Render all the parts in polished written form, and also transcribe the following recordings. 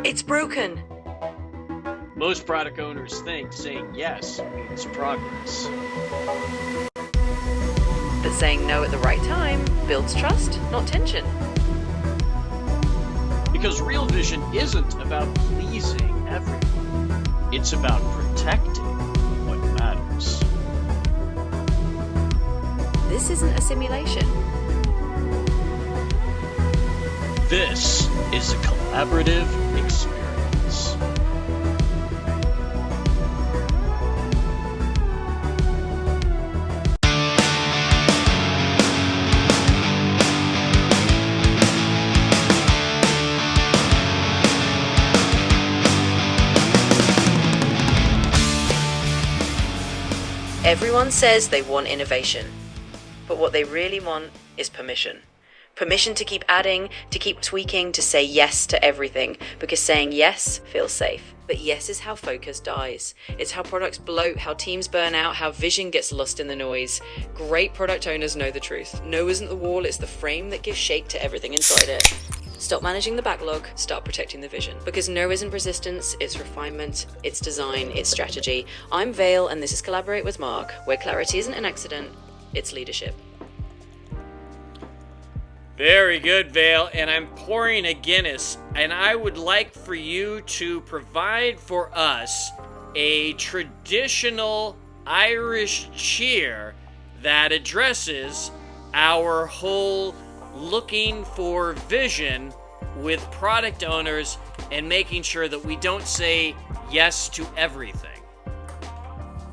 It's broken. Most product owners think saying yes means progress. But saying no at the right time builds trust, not tension. Because real vision isn't about pleasing everyone. It's about protecting what matters. This isn't a simulation. This is a collaborative experience. Everyone says they want innovation, but what they really want is permission. Permission to keep adding, to keep tweaking, to say yes to everything, because saying yes feels safe. But yes is how focus dies. It's how products bloat, how teams burn out, how vision gets lost in the noise. Great product owners know the truth. No isn't the wall, it's the frame that gives shape to everything inside it. Stop managing the backlog, start protecting the vision. Because no isn't resistance, it's refinement, it's design, it's strategy. I'm Vale, and this is Collaborate with Mark, where clarity isn't an accident, it's leadership. Very good, Vale, and I'm pouring a Guinness, and I would like for you to provide for us a traditional Irish cheer that addresses our whole looking for vision with product owners and making sure that we don't say yes to everything.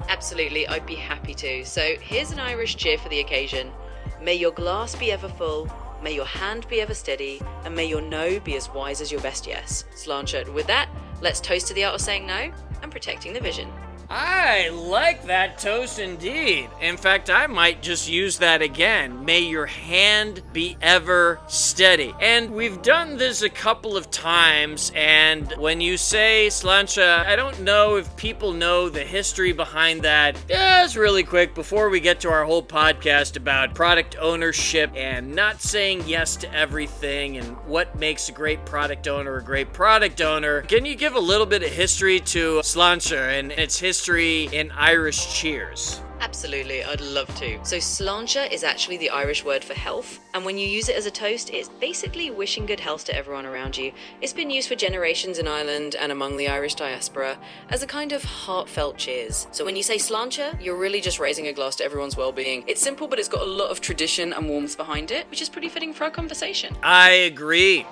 Absolutely, I'd be happy to. So here's an Irish cheer for the occasion. May your glass be ever full, may your hand be ever steady, and may your no be as wise as your best yes. Sláinte. With that, let's toast to the art of saying no and protecting the vision. I like that toast indeed. In fact, I might just use that again. May your hand be ever steady. And we've done this a couple of times, and when you say Sláinte, I don't know if people know the history behind that. Just really quick, before we get to our whole podcast about product ownership and not saying yes to everything and what makes a great product owner a great product owner, can you give a little bit of history to Sláinte and its history in Irish cheers? Absolutely, I'd love to. So Sláinte is actually the Irish word for health, and when you use it as a toast, it's basically wishing good health to everyone around you. It's been used for generations in Ireland and among the Irish diaspora as a kind of heartfelt cheers. So when you say Sláinte, you're really just raising a glass to everyone's well-being. It's simple, but it's got a lot of tradition and warmth behind it, which is pretty fitting for our conversation. I agree.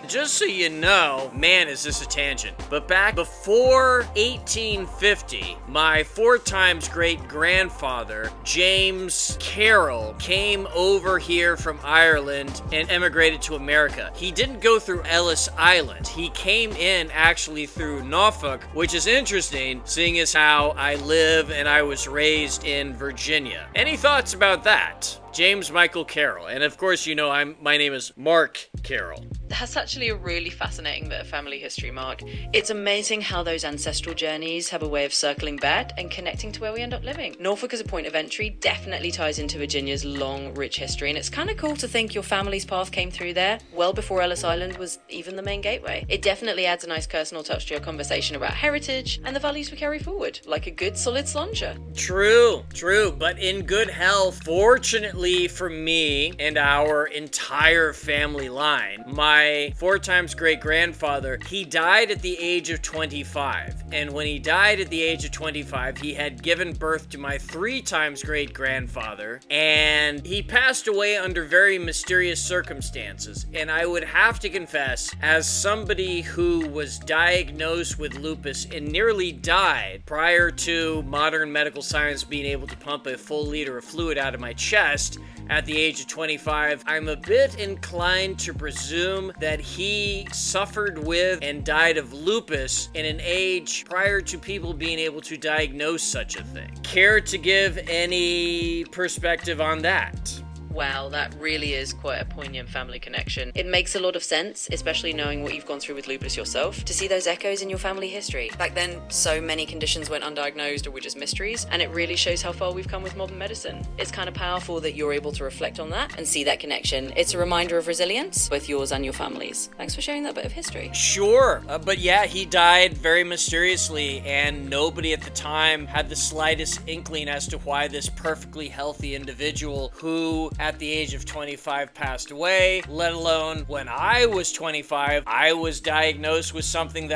Just so you know, man, is this a tangent, but back before 1850, my 4 times great-grandfather, James Carroll, came over here from Ireland and emigrated to America. He didn't go through Ellis Island. He came in actually through Norfolk, which is interesting, seeing as how I live and I was raised in Virginia. Any thoughts about that? James Michael Carroll. And of course, you know, my name is Mark Carroll. That's actually a really fascinating bit of family history, Mark. It's amazing how those ancestral journeys have a way of circling back and connecting to where we end up living. Norfolk as a point of entry definitely ties into Virginia's long, rich history, and it's kind of cool to think your family's path came through there well before Ellis Island was even the main gateway. It definitely adds a nice personal touch to your conversation about heritage and the values we carry forward, like a good solid Sláinte. True, but in good health. Fortunately for me and our entire family line, my 4 times great-grandfather, he died at the age of 25. And when he died at the age of 25, he had given birth to my 3 times great-grandfather, and he passed away under very mysterious circumstances. And I would have to confess, as somebody who was diagnosed with lupus and nearly died prior to modern medical science being able to pump a full liter of fluid out of my chest at the age of 25, I'm a bit inclined to presume that he suffered with and died of lupus in an age prior to people being able to diagnose such a thing. Care to give any perspective on that? Wow, that really is quite a poignant family connection. It makes a lot of sense, especially knowing what you've gone through with lupus yourself, to see those echoes in your family history. Back then, so many conditions went undiagnosed or were just mysteries, and it really shows how far we've come with modern medicine. It's kind of powerful that you're able to reflect on that and see that connection. It's a reminder of resilience, both yours and your family's. Thanks for sharing that bit of history. Sure, but yeah, he died very mysteriously, and nobody at the time had the slightest inkling as to why this perfectly healthy individual who at the age of 25 passed away, let alone when I was 25, I was diagnosed with something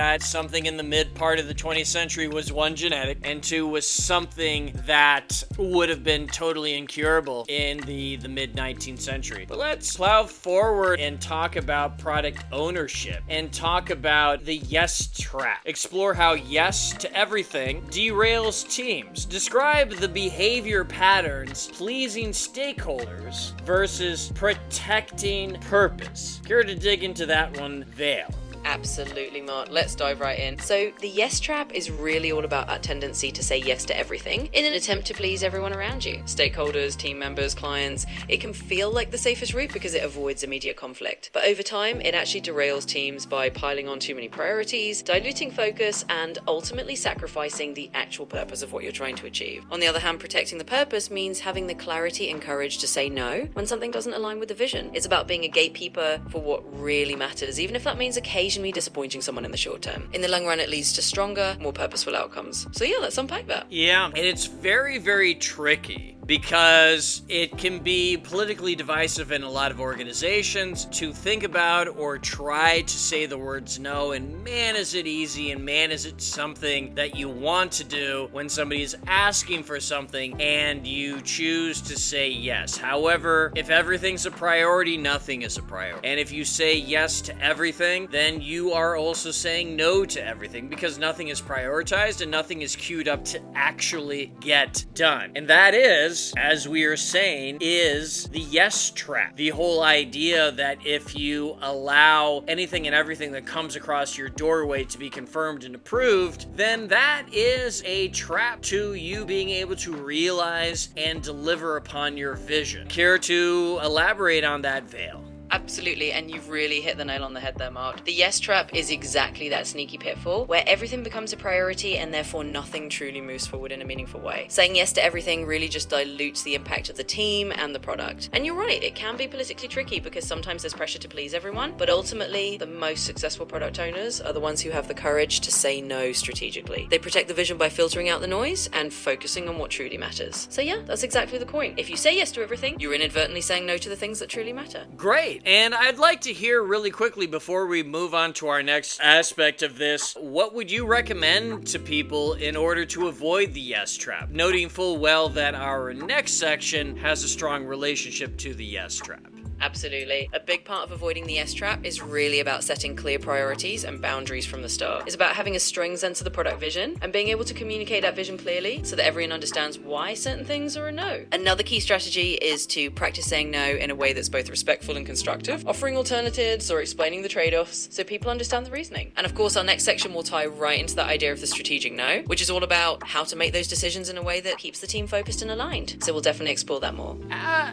in the mid part of the 20th century was, one, genetic, and two, was something that would have been totally incurable in the mid 19th century. But let's plow forward and talk about product ownership and talk about the yes trap. Explore how yes to everything derails teams. Describe the behavior patterns pleasing stakeholders versus protecting purpose. Care to dig into that one, Vale? Absolutely, Mark. Let's dive right in. So the yes trap is really all about that tendency to say yes to everything in an attempt to please everyone around you. Stakeholders, team members, clients. It can feel like the safest route because it avoids immediate conflict. But over time, it actually derails teams by piling on too many priorities, diluting focus, and ultimately sacrificing the actual purpose of what you're trying to achieve. On the other hand, protecting the purpose means having the clarity and courage to say no when something doesn't align with the vision. It's about being a gatekeeper for what really matters, even if that means occasionally disappointing someone in the short term. In the long run, it leads to stronger, more purposeful outcomes. So yeah, let's unpack that. Yeah, and it's very, very tricky because it can be politically divisive in a lot of organizations to think about or try to say the words no, and man, is it easy, and man, is it something that you want to do when somebody is asking for something and you choose to say yes. However, if everything's a priority, nothing is a priority. And if you say yes to everything, then you are also saying no to everything because nothing is prioritized and nothing is queued up to actually get done. And that is, as we are saying, is the yes trap. The whole idea that if you allow anything and everything that comes across your doorway to be confirmed and approved, then that is a trap to you being able to realize and deliver upon your vision. Care to elaborate on that, Vale? Absolutely, and you've really hit the nail on the head there, Mark. The yes trap is exactly that sneaky pitfall where everything becomes a priority and therefore nothing truly moves forward in a meaningful way. Saying yes to everything really just dilutes the impact of the team and the product. And you're right, it can be politically tricky because sometimes there's pressure to please everyone, but ultimately the most successful product owners are the ones who have the courage to say no strategically. They protect the vision by filtering out the noise and focusing on what truly matters. So yeah, that's exactly the point. If you say yes to everything, you're inadvertently saying no to the things that truly matter. Great. And I'd like to hear really quickly before we move on to our next aspect of this, what would you recommend to people in order to avoid the yes trap? Noting full well that our next section has a strong relationship to the yes trap. Absolutely. A big part of avoiding the yes trap is really about setting clear priorities and boundaries from the start. It's about having a strong sense of the product vision and being able to communicate that vision clearly so that everyone understands why certain things are a no. Another key strategy is to practice saying no in a way that's both respectful and constructive, offering alternatives or explaining the trade-offs so people understand the reasoning. And of course, our next section will tie right into that idea of the strategic no, which is all about how to make those decisions in a way that keeps the team focused and aligned. So we'll definitely explore that more.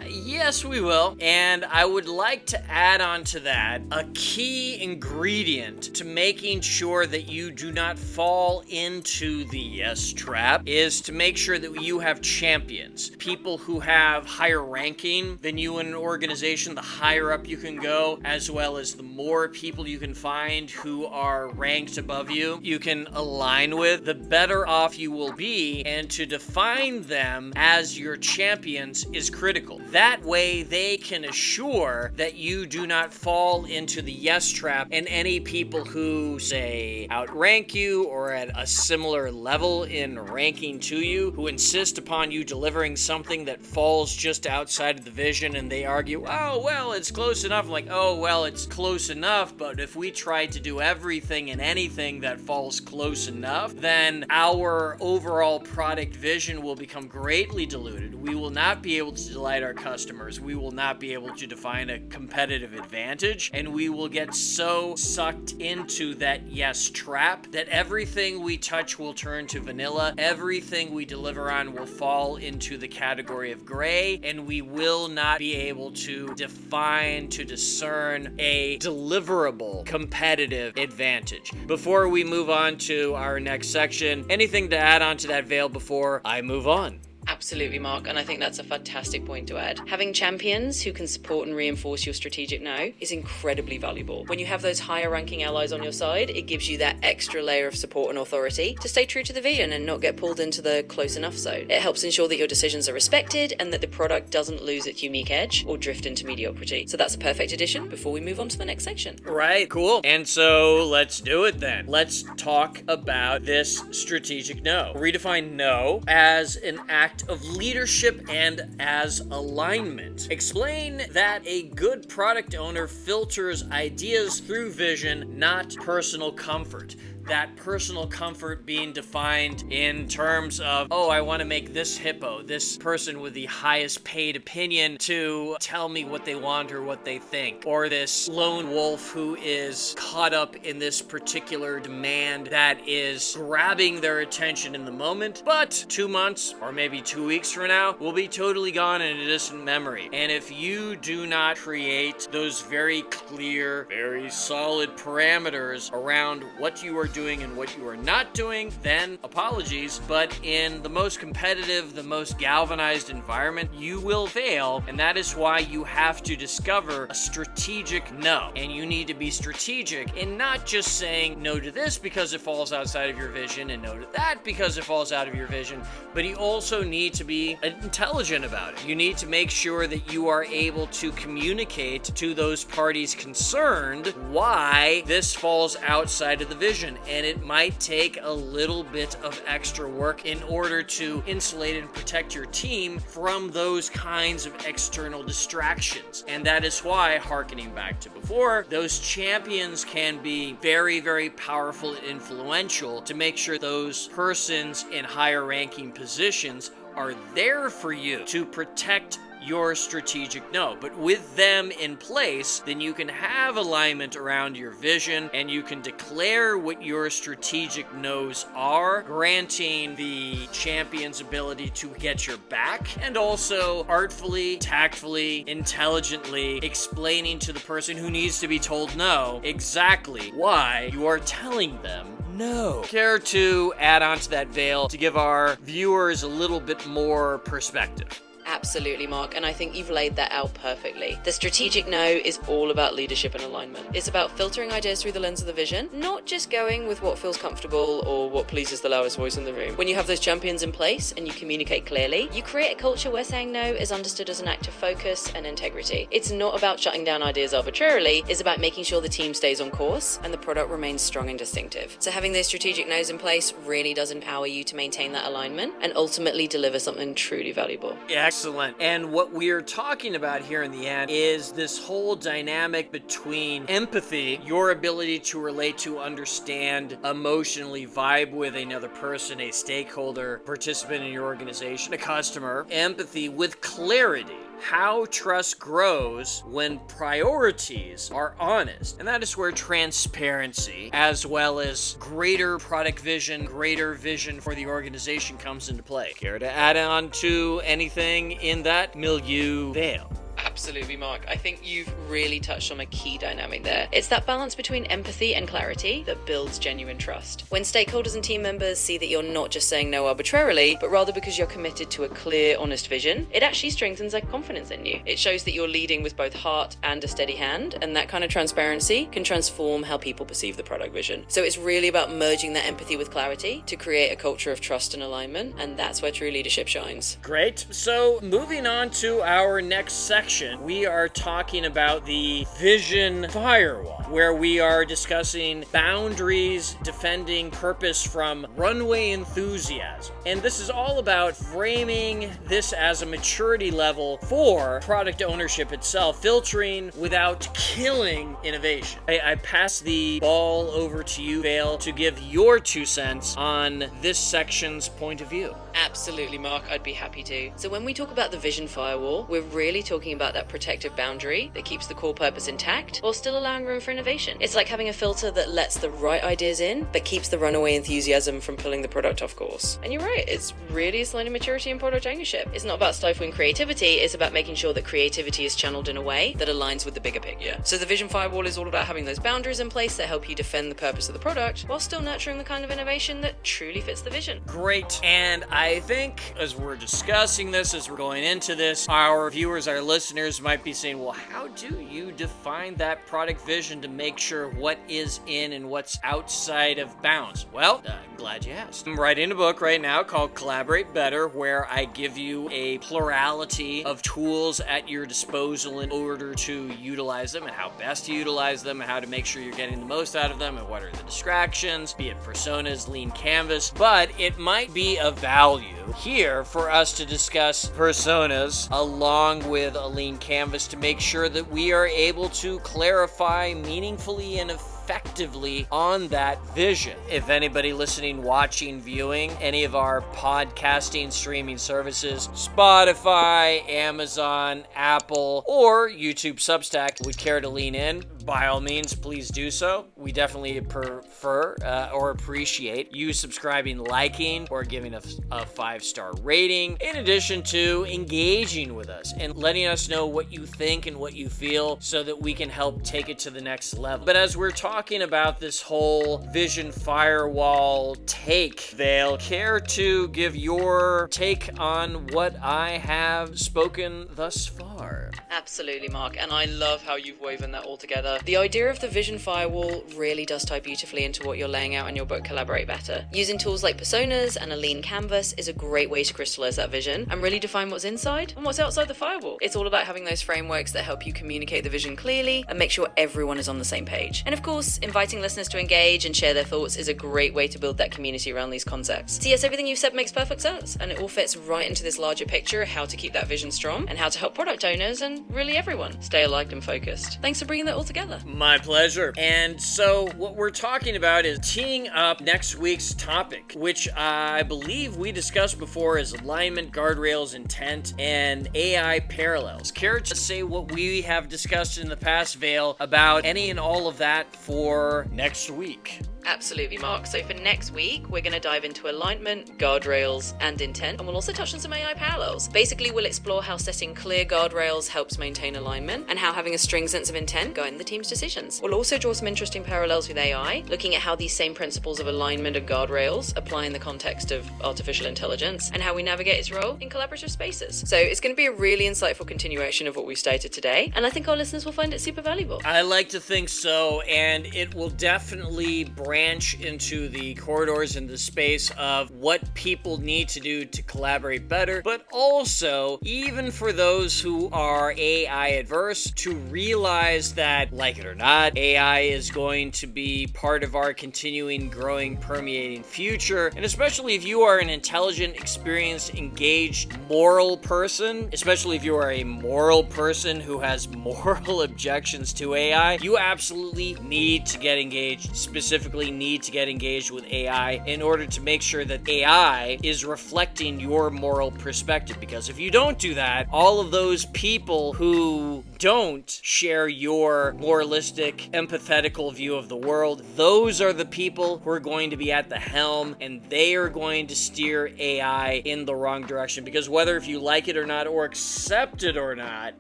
Yes, we will. And I would like to add on to that a key ingredient to making sure that you do not fall into the yes trap is to make sure that you have champions, people who have higher ranking than you in an organization. The higher up you can go, as well as the more people you can find who are ranked above you, you can align with, the better off you will be. And to define them as your champions is critical. That way they can assure that you do not fall into the yes trap, and any people who, say, outrank you or at a similar level in ranking to you, who insist upon you delivering something that falls just outside of the vision, and they argue, oh, well, it's close enough. I'm like, oh, well, it's close enough, but if we try to do everything and anything that falls close enough, then our overall product vision will become greatly diluted. We will not be able to delight our customers. We will not be able to define a competitive advantage, and we will get so sucked into that yes trap that everything we touch will turn to vanilla, everything we deliver on will fall into the category of gray, and we will not be able to define, to discern a deliverable competitive advantage. Before we move on to our next section, anything to add on to that, Vale, before I move on? Absolutely, Mark, and I think that's a fantastic point to add. Having champions who can support and reinforce your strategic no is incredibly valuable. When you have those higher ranking allies on your side, it gives you that extra layer of support and authority to stay true to the vision and not get pulled into the close enough zone. It helps ensure that your decisions are respected and that the product doesn't lose its unique edge or drift into mediocrity. So that's a perfect addition before we move on to the next section. Right, cool. And so let's do it then. Let's talk about this strategic no. Redefine no as an act of leadership and as alignment. Explain that a good product owner filters ideas through vision, not personal comfort. That personal comfort being defined in terms of, oh, I want to make this hippo, this person with the highest paid opinion, to tell me what they want or what they think. Or this lone wolf who is caught up in this particular demand that is grabbing their attention in the moment, but 2 months or maybe 2 weeks from now will be totally gone in a distant memory. And if you do not create those very clear, very solid parameters around what you are doing and what you are not doing, then apologies, but in the most competitive, the most galvanized environment, you will fail, and that is why you have to discover a strategic no. And you need to be strategic in not just saying no to this because it falls outside of your vision and no to that because it falls out of your vision, but you also need to be intelligent about it. You need to make sure that you are able to communicate to those parties concerned why this falls outside of the vision, and it might take a little bit of extra work in order to insulate and protect your team from those kinds of external distractions. And that is why, hearkening back to before, those champions can be very, very powerful and influential to make sure those persons in higher ranking positions are there for you to protect your strategic no. But with them in place, then you can have alignment around your vision and you can declare what your strategic no's are, granting the champion's ability to get your back and also artfully, tactfully, intelligently explaining to the person who needs to be told no exactly why you are telling them no. Care to add on to that, Vale, to give our viewers a little bit more perspective? Absolutely, Mark, and I think you've laid that out perfectly. The strategic no is all about leadership and alignment. It's about filtering ideas through the lens of the vision, not just going with what feels comfortable or what pleases the loudest voice in the room. When you have those champions in place and you communicate clearly, you create a culture where saying no is understood as an act of focus and integrity. It's not about shutting down ideas arbitrarily, it's about making sure the team stays on course and the product remains strong and distinctive. So having those strategic no's in place really does empower you to maintain that alignment and ultimately deliver something truly valuable. Yeah. Excellent. And what we're talking about here in the end is this whole dynamic between empathy, your ability to relate to, understand, emotionally vibe with another person, a stakeholder, participant in your organization, a customer, empathy with clarity. How trust grows when priorities are honest. And that is where transparency, as well as greater product vision, greater vision for the organization comes into play. Care to add on to anything in that milieu, Vale? Absolutely, Mark. I think you've really touched on a key dynamic there. It's that balance between empathy and clarity that builds genuine trust. When stakeholders and team members see that you're not just saying no arbitrarily, but rather because you're committed to a clear, honest vision, it actually strengthens their confidence in you. It shows that you're leading with both heart and a steady hand, and that kind of transparency can transform how people perceive the product vision. So it's really about merging that empathy with clarity to create a culture of trust and alignment, and that's where true leadership shines. Great. So moving on to our next section, we are talking about the vision firewall, where we are discussing boundaries, defending purpose from runway enthusiasm. And this is all about framing this as a maturity level for product ownership itself, filtering without killing innovation. I pass the ball over to you, Vale, to give your 2 cents on this section's point of view. Absolutely, Mark. I'd be happy to. So when we talk about the vision firewall, we're really talking about that protective boundary that keeps the core purpose intact while still allowing room for innovation. It's like having a filter that lets the right ideas in, but keeps the runaway enthusiasm from pulling the product off course. And you're right, it's really a sign of maturity and product ownership. It's not about stifling creativity, it's about making sure that creativity is channeled in a way that aligns with the bigger picture. So the vision firewall is all about having those boundaries in place that help you defend the purpose of the product while still nurturing the kind of innovation that truly fits the vision. Great. And I think as we're discussing this, as we're going into this, our viewers, our listeners might be saying, well, how do you define that product vision to make sure what is in and what's outside of bounds? Well, I'm glad you asked. I'm writing a book right now called Collaborate Better, where I give you a plurality of tools at your disposal in order to utilize them and how best to utilize them and how to make sure you're getting the most out of them and what are the distractions, be it personas, lean canvas. But it might be of value here for us to discuss personas along with a lean canvas to make sure that we are able to clarify meaningfully and effectively on that vision. If anybody listening, watching, viewing any of our podcasting streaming services, Spotify, Amazon, Apple, or YouTube Substack would care to lean in, by all means, please do so. We definitely prefer or appreciate you subscribing, liking, or giving a 5-star rating, in addition to engaging with us and letting us know what you think and what you feel so that we can help take it to the next level. But as we're talking about this whole vision firewall take, Vale, care to give your take on what I have spoken thus far? Absolutely, Mark, and I love how you've woven that all together. The idea of the vision firewall really does tie beautifully into what you're laying out in your book, Collaborate Better. Using tools like personas and a lean canvas is a great way to crystallize that vision and really define what's inside and what's outside the firewall. It's all about having those frameworks that help you communicate the vision clearly and make sure everyone is on the same page. And of course, inviting listeners to engage and share their thoughts is a great way to build that community around these concepts. So yes, everything you've said makes perfect sense, and it all fits right into this larger picture of how to keep that vision strong and how to help product owners and really everyone stay aligned and focused. Thanks for bringing that all together. My pleasure. And so what we're talking about is teeing up next week's topic, which I believe we discussed before, is alignment, guardrails, intent, and AI parallels. Care to say what we have discussed in the past, Vale, about any and all of that for next week? Absolutely, Mark. So for next week, we're going to dive into alignment, guardrails, and intent, and we'll also touch on some AI parallels. Basically, we'll explore how setting clear guardrails helps maintain alignment, and how having a strong sense of intent guides the team's decisions. We'll also draw some interesting parallels with AI, looking at how these same principles of alignment and guardrails apply in the context of artificial intelligence, and how we navigate its role in collaborative spaces. So it's going to be a really insightful continuation of what we stated today, and I think our listeners will find it super valuable. I like to think so, and it will definitely branch into the corridors and the space of what people need to do to collaborate better, but also, even for those who are AI adverse, to realize that, like it or not, AI is going to be part of our continuing, growing, permeating future. And especially if you are an intelligent, experienced, engaged, moral person, especially if you are a moral person who has moral objections to AI, you absolutely need to get engaged, specifically need to get engaged with AI in order to make sure that AI is reflecting your moral perspective. Because if you don't do that, all of those people who don't share your moralistic, empathetical view of the world, those are the people who are going to be at the helm, and they are going to steer AI in the wrong direction. Because whether if you like it or not, or accept it or not,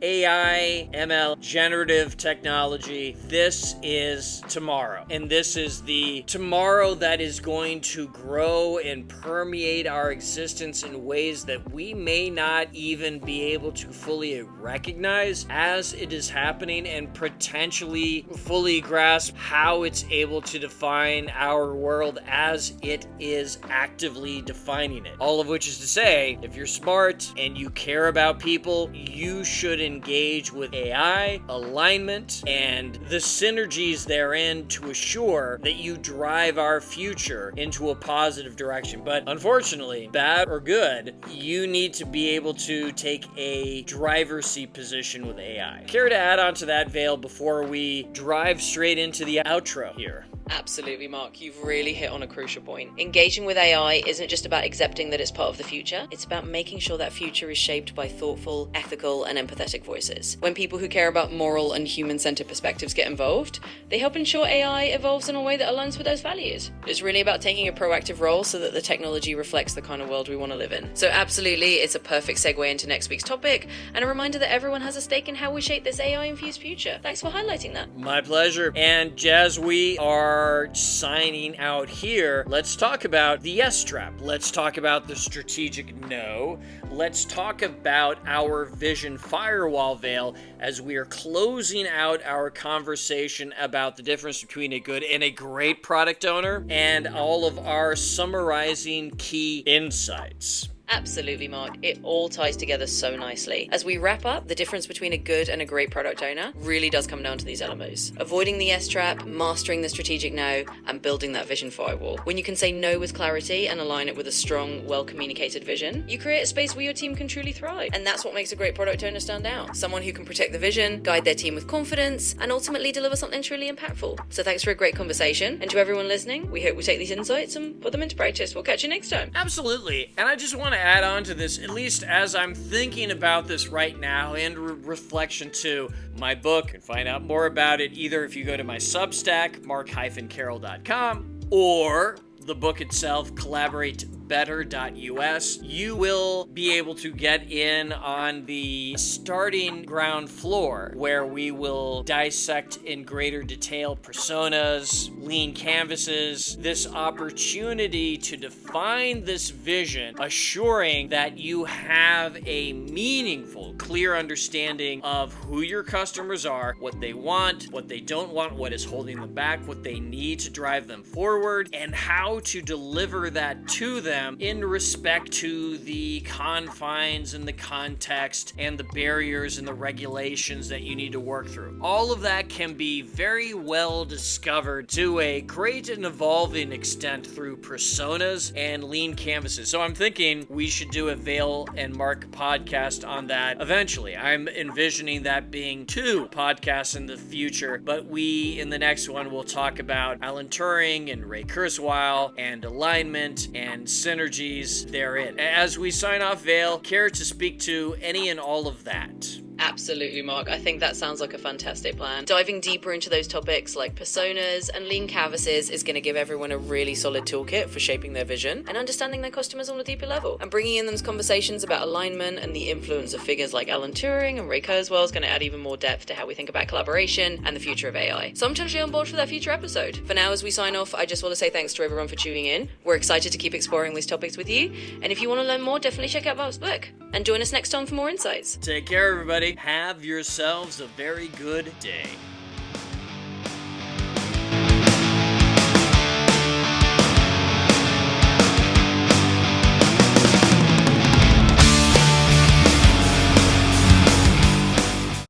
AI, ML, generative technology, this is tomorrow. And this is the tomorrow that is going to grow and permeate our existence in ways that we may not even be able to fully recognize as it is happening, and potentially fully grasp how it's able to define our world as it is actively defining it. All of which is to say, if you're smart and you care about people, you should engage with AI, alignment, and the synergies therein to assure that you drive our future into a positive direction. But unfortunately, bad or good, you need to be able to take a driver's seat position with AI. Care to add on to that, Vale, before we drive straight into the outro here? Absolutely, Mark. You've really hit on a crucial point. Engaging with AI isn't just about accepting that it's part of the future. It's about making sure that future is shaped by thoughtful, ethical, and empathetic voices. When people who care about moral and human-centered perspectives get involved, they help ensure AI evolves in a way that aligns with those values. It's really about taking a proactive role so that the technology reflects the kind of world we want to live in. So absolutely, it's a perfect segue into next week's topic, and a reminder that everyone has a stake in how we shape this AI-infused future. Thanks for highlighting that. My pleasure. And as we are signing out here, let's talk about the yes trap. Let's talk about the strategic no. Let's talk about our vision firewall veil as we are closing out our conversation about the difference between a good and a great product owner, and all of our summarizing key insights. Absolutely, Mark. It all ties together so nicely. As we wrap up, the difference between a good and a great product owner really does come down to these elements. Avoiding the yes trap, mastering the strategic no, and building that vision firewall. When you can say no with clarity and align it with a strong, well-communicated vision, you create a space where your team can truly thrive. And that's what makes a great product owner stand out. Someone who can protect the vision, guide their team with confidence, and ultimately deliver something truly impactful. So thanks for a great conversation. And to everyone listening, we hope we take these insights and put them into practice. We'll catch you next time. Absolutely. And I just want to add on to this, at least as I'm thinking about this right now, and reflection to my book. You can find out more about it either if you go to my Substack, mark-carroll.com, or the book itself, collaboratebetter.us. You will be able to get in on the starting ground floor where we will dissect in greater detail personas, lean canvases, this opportunity to define this vision, assuring that you have a meaningful, clear understanding of who your customers are, what they want, what they don't want, what is holding them back, what they need to drive them forward, and how to deliver that to them in respect to the confines and the context and the barriers and the regulations that you need to work through. All of that can be very well discovered to a great and evolving extent through personas and lean canvases. So I'm thinking we should do a Vale and Mark podcast on that eventually. I'm envisioning that being 2 podcasts in the future, but we, in the next one, will talk about Alan Turing and Ray Kurzweil and alignment and synergies therein. As we sign off, Vale, care to speak to any and all of that? Absolutely, Mark. I think that sounds like a fantastic plan. Diving deeper into those topics like personas and lean canvases is going to give everyone a really solid toolkit for shaping their vision and understanding their customers on a deeper level. And bringing in those conversations about alignment and the influence of figures like Alan Turing and Ray Kurzweil is going to add even more depth to how we think about collaboration and the future of AI. So I'm totally on board for that future episode. For now, as we sign off, I just want to say thanks to everyone for tuning in. We're excited to keep exploring these topics with you. And if you want to learn more, definitely check out Val's book. And join us next time for more insights. Take care, everybody. Have yourselves a very good day.